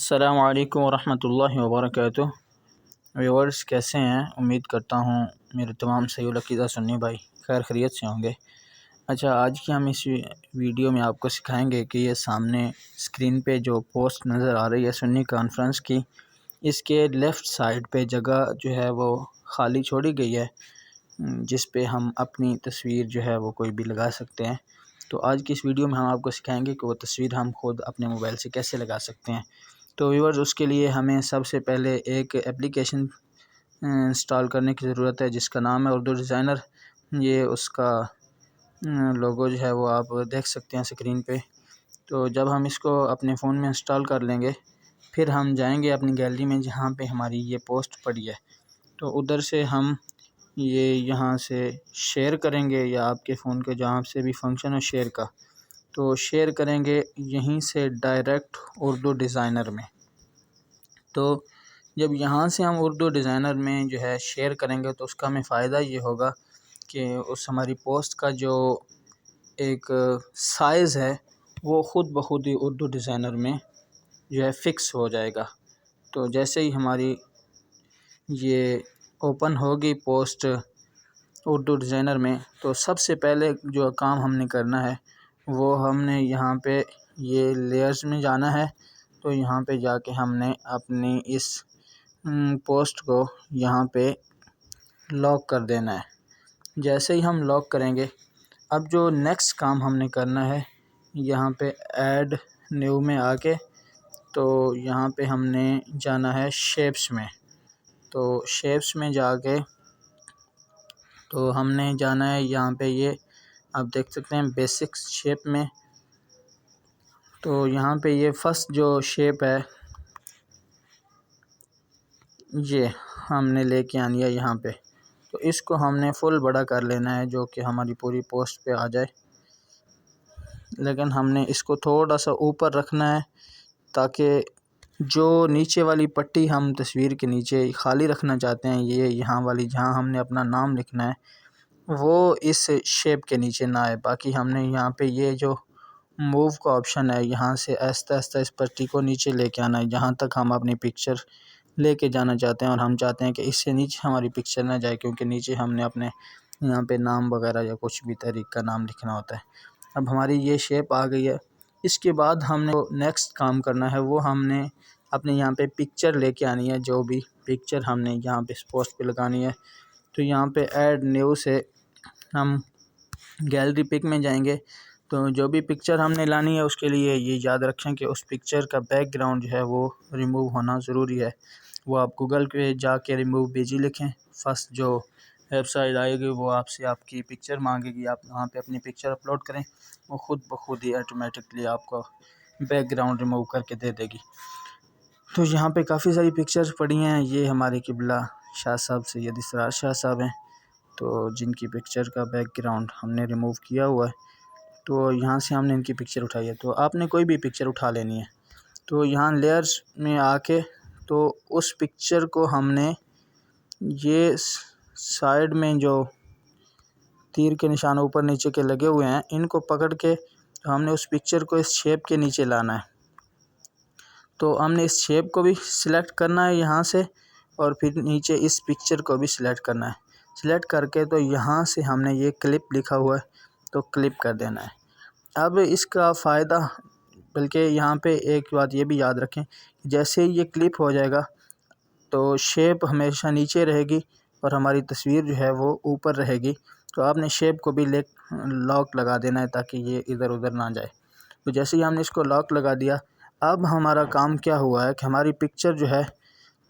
السلام علیکم ورحمۃ اللہ وبرکاتہ۔ ویورز کیسے ہیں؟ امید کرتا ہوں میرے تمام صحیح العقیدہ سنی بھائی خیر خیریت سے ہوں گے۔ اچھا، آج کی ہم اس ویڈیو میں آپ کو سکھائیں گے کہ یہ سامنے اسکرین پہ جو پوسٹ نظر آ رہی ہے سنی کانفرنس کی، اس کے لیفٹ سائیڈ پہ جگہ جو ہے وہ خالی چھوڑی گئی ہے جس پہ ہم اپنی تصویر جو ہے وہ کوئی بھی لگا سکتے ہیں۔ تو آج کی اس ویڈیو میں ہم آپ کو سکھائیں گے کہ وہ تصویر ہم خود اپنے موبائل سے کیسے لگا سکتے ہیں۔ تو ویورز اس کے لیے ہمیں سب سے پہلے ایک اپلیکیشن انسٹال کرنے کی ضرورت ہے جس کا نام ہے اردو ڈیزائنر۔ یہ اس کا لوگو جو ہے وہ آپ دیکھ سکتے ہیں اسکرین پہ۔ تو جب ہم اس کو اپنے فون میں انسٹال کر لیں گے پھر ہم جائیں گے اپنی گیلری میں جہاں پہ ہماری یہ پوسٹ پڑی ہے، تو ادھر سے ہم یہ یہاں سے شیئر کریں گے، یا آپ کے فون کے جہاں سے بھی فنکشن ہے شیئر کا، تو شیئر کریں گے یہیں سے ڈائریکٹ اردو ڈیزائنر میں۔ تو جب یہاں سے ہم اردو ڈیزائنر میں جو ہے شیئر کریں گے تو اس کا ہمیں فائدہ یہ ہوگا کہ اس ہماری پوسٹ کا جو ایک سائز ہے وہ خود بخود ہی اردو ڈیزائنر میں جو ہے فکس ہو جائے گا۔ تو جیسے ہی ہماری یہ اوپن ہوگی پوسٹ اردو ڈیزائنر میں، تو سب سے پہلے جو کام ہم نے کرنا ہے وہ ہم نے یہاں پہ یہ لیئرز میں جانا ہے۔ تو یہاں پہ جا کے ہم نے اپنی اس پوسٹ کو یہاں پہ لاک کر دینا ہے۔ جیسے ہی ہم لاک کریں گے، اب جو نیکسٹ کام ہم نے کرنا ہے یہاں پہ ایڈ نیو میں آ کے، تو یہاں پہ ہم نے جانا ہے شیپس میں۔ تو شیپس میں جا کے تو ہم نے جانا ہے یہاں پہ، یہ آپ دیکھ سکتے ہیں بیسک شیپ میں۔ تو یہاں پہ یہ فرسٹ جو شیپ ہے یہ ہم نے لے کے آنی ہے یہاں پہ، تو اس کو ہم نے فل بڑا کر لینا ہے جو کہ ہماری پوری پوسٹ پہ آ جائے، لیکن ہم نے اس کو تھوڑا سا اوپر رکھنا ہے تاکہ جو نیچے والی پٹی ہم تصویر کے نیچے خالی رکھنا چاہتے ہیں، یہ یہاں والی جہاں ہم نے اپنا نام لکھنا ہے، وہ اس شیپ کے نیچے نہ آئے۔ باقی ہم نے یہاں پہ یہ جو موو کا آپشن ہے، یہاں سے آہستہ آہستہ اس پٹی کو نیچے لے کے آنا ہے جہاں تک ہم اپنی پکچر لے کے جانا چاہتے ہیں، اور ہم چاہتے ہیں کہ اس سے نیچے ہماری پکچر نہ جائے کیونکہ نیچے ہم نے اپنے یہاں پہ نام وغیرہ یا کچھ بھی تحریک کا نام لکھنا ہوتا ہے۔ اب ہماری یہ شیپ آ گئی ہے۔ اس کے بعد ہم نے نیکسٹ کام کرنا ہے وہ ہم نے اپنے یہاں پہ پکچر لے کے آنی ہے، جو بھی پکچر ہم نے یہاں پہ اس پوسٹ پہ لگانی ہے۔ تو یہاں پہ ایڈ نیو سے ہم گیلری پک میں جائیں گے، تو جو بھی پکچر ہم نے لانی ہے اس کے لیے یہ یاد رکھیں کہ اس پکچر کا بیک گراؤنڈ جو ہے وہ ریموو ہونا ضروری ہے۔ وہ آپ گوگل پہ جا کے ریموو بیجی لکھیں، فرسٹ جو ویب سائٹ آئے گی وہ آپ سے آپ کی پکچر مانگے گی، آپ وہاں پہ اپنی پکچر اپلوڈ کریں، وہ خود بخود ہی آٹومیٹکلی آپ کو بیک گراؤنڈ ریموو کر کے دے دے گی۔ تو یہاں پہ کافی ساری پکچر پڑی ہیں، یہ ہمارے قبلہ شاہ صاحب سید اسرار شاہ صاحب ہیں، تو جن کی پکچر کا بیک گراؤنڈ ہم نے ریموو کیا ہوا ہے۔ تو یہاں سے ہم نے ان کی پکچر اٹھائی ہے، تو آپ نے کوئی بھی پکچر اٹھا لینی ہے۔ تو یہاں لیئرز میں آ کے تو اس پکچر کو ہم نے یہ سائیڈ میں جو تیر کے نشان اوپر نیچے کے لگے ہوئے ہیں ان کو پکڑ کے ہم نے اس پکچر کو اس شیپ کے نیچے لانا ہے۔ تو ہم نے اس شیپ کو بھی سلیکٹ کرنا ہے یہاں سے، اور پھر نیچے اس پکچر کو بھی سلیکٹ کرنا ہے۔ سلیکٹ کر کے تو یہاں سے ہم نے یہ کلپ لکھا ہوا ہے تو کلپ کر دینا ہے۔ اب اس کا فائدہ، بلکہ یہاں پہ ایک بات یہ بھی یاد رکھیں، جیسے ہی یہ کلپ ہو جائے گا تو شیپ ہمیشہ نیچے رہے گی اور ہماری تصویر جو ہے وہ اوپر رہے گی۔ تو آپ نے شیپ کو بھی لاک لگا دینا ہے تاکہ یہ ادھر ادھر نہ جائے۔ تو جیسے ہی ہم نے اس کو لاک لگا دیا، اب ہمارا کام کیا ہوا ہے کہ ہماری پکچر جو ہے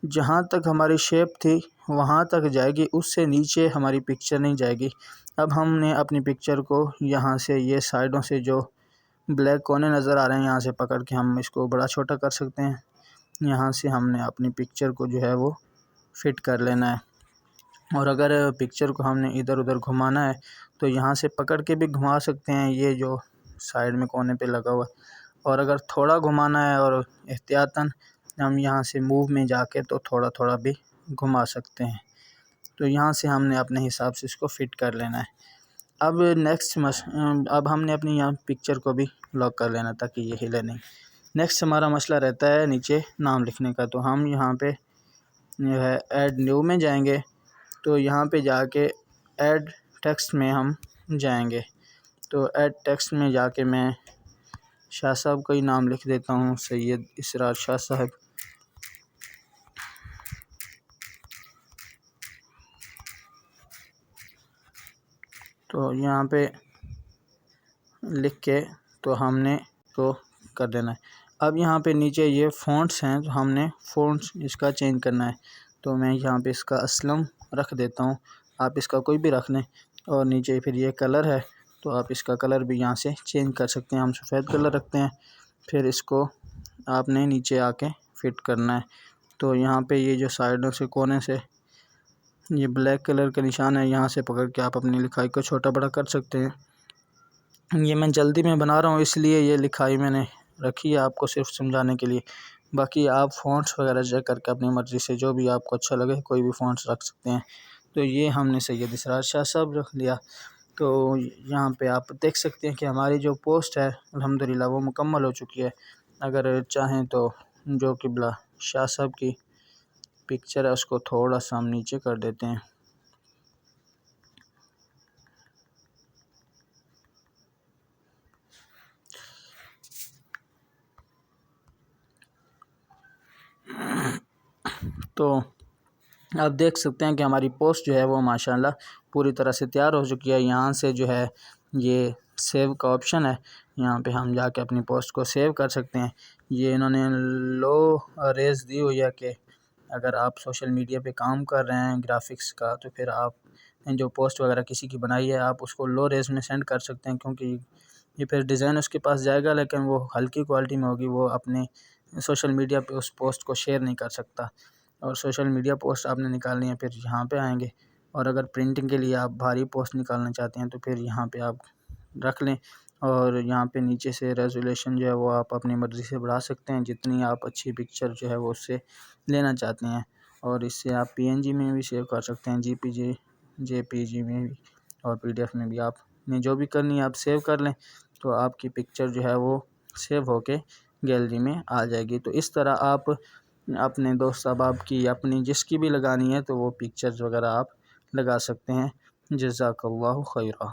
جہاں تک ہماری شیپ تھی وہاں تک جائے گی، اس سے نیچے ہماری پکچر نہیں جائے گی۔ اب ہم نے اپنی پکچر کو یہاں سے یہ سائیڈوں سے جو بلیک کونے نظر آ رہے ہیں یہاں سے پکڑ کے ہم اس کو بڑا چھوٹا کر سکتے ہیں۔ یہاں سے ہم نے اپنی پکچر کو جو ہے وہ فٹ کر لینا ہے، اور اگر پکچر کو ہم نے ادھر ادھر گھمانا ہے تو یہاں سے پکڑ کے بھی گھما سکتے ہیں، یہ جو سائیڈ میں کونے پہ لگا ہوا ہے، اور اگر تھوڑا گھمانا ہے اور احتیاطاً ہم یہاں سے موو میں جا کے تو تھوڑا تھوڑا بھی گھما سکتے ہیں۔ تو یہاں سے ہم نے اپنے حساب سے اس کو فٹ کر لینا ہے۔ اب نیکسٹ اب ہم نے اپنی یہاں پکچر کو بھی لاک کر لینا تاکہ یہ ہلے نہیں۔ نیکسٹ ہمارا مسئلہ رہتا ہے نیچے نام لکھنے کا، تو ہم یہاں پہ جو ہے ایڈ نیو میں جائیں گے، تو یہاں پہ جا کے ایڈ ٹیکسٹ میں ہم جائیں گے، تو ایڈ ٹیکسٹ میں جا کے میں شاہ صاحب کا ہی نام لکھ دیتا ہوں، سید اسرار شاہ صاحب۔ تو یہاں پہ لکھ کے تو ہم نے تو کر دینا ہے۔ اب یہاں پہ نیچے یہ فونٹس ہیں، تو ہم نے فونٹس اس کا چینج کرنا ہے، تو میں یہاں پہ اس کا اسلم رکھ دیتا ہوں، آپ اس کا کوئی بھی رکھ لیں۔ اور نیچے پھر یہ کلر ہے، تو آپ اس کا کلر بھی یہاں سے چینج کر سکتے ہیں، ہم سفید کلر رکھتے ہیں۔ پھر اس کو آپ نے نیچے آ کے فٹ کرنا ہے، تو یہاں پہ یہ جو سائڈوں سے کونے سے یہ بلیک کلر کا نشان ہے، یہاں سے پکڑ کے آپ اپنی لکھائی کو چھوٹا بڑا کر سکتے ہیں۔ یہ میں جلدی میں بنا رہا ہوں، اس لیے یہ لکھائی میں نے رکھی ہے آپ کو صرف سمجھانے کے لیے، باقی آپ فونٹس وغیرہ چیک کر کے اپنی مرضی سے جو بھی آپ کو اچھا لگے کوئی بھی فونٹس رکھ سکتے ہیں۔ تو یہ ہم نے سید اسرار شاہ صاحب رکھ لیا۔ تو یہاں پہ آپ دیکھ سکتے ہیں کہ ہماری جو پوسٹ ہے الحمدللہ وہ مکمل ہو چکی ہے۔ اگر چاہیں تو جو قبلہ شاہ صاحب کی پکچر ہے اس کو تھوڑا سا ہم نیچے کر دیتے ہیں۔ تو آپ دیکھ سکتے ہیں کہ ہماری پوسٹ جو ہے وہ ماشاءاللہ پوری طرح سے تیار ہو چکی ہے۔ یہاں سے جو ہے یہ سیو کا آپشن ہے، یہاں پہ ہم جا کے اپنی پوسٹ کو سیو کر سکتے ہیں۔ یہ انہوں نے لو ریز دی ہوئی ہے کہ اگر آپ سوشل میڈیا پہ کام کر رہے ہیں گرافکس کا، تو پھر آپ جو پوسٹ وغیرہ کسی کی بنائی ہے آپ اس کو لو ریز میں سینڈ کر سکتے ہیں، کیونکہ یہ پھر ڈیزائن اس کے پاس جائے گا لیکن وہ ہلکی کوالٹی میں ہوگی، وہ اپنے سوشل میڈیا پہ اس پوسٹ کو شیئر نہیں کر سکتا۔ اور سوشل میڈیا پوسٹ آپ نے نکالنی ہے پھر یہاں پہ آئیں گے، اور اگر پرنٹنگ کے لیے آپ بھاری پوسٹ نکالنا چاہتے ہیں تو پھر یہاں پہ آپ رکھ لیں، اور یہاں پہ نیچے سے ریزولیشن جو ہے وہ آپ اپنی مرضی سے بڑھا سکتے ہیں، جتنی آپ اچھی پکچر جو ہے وہ اس سے لینا چاہتے ہیں، اور اس سے آپ PNG میں بھی سیو کر سکتے ہیں، JPG میں بھی، اور PDF میں بھی۔ آپ نے جو بھی کرنی ہے آپ سیو کر لیں، تو آپ کی پکچر جو ہے وہ سیو ہو کے گیلری میں آ جائے گی۔ تو اس طرح آپ اپنے دوست احباب کی اپنی جس کی بھی لگانی ہے تو وہ پکچرز وغیرہ آپ لگا سکتے ہیں۔ جزاک اللہ خیرہ۔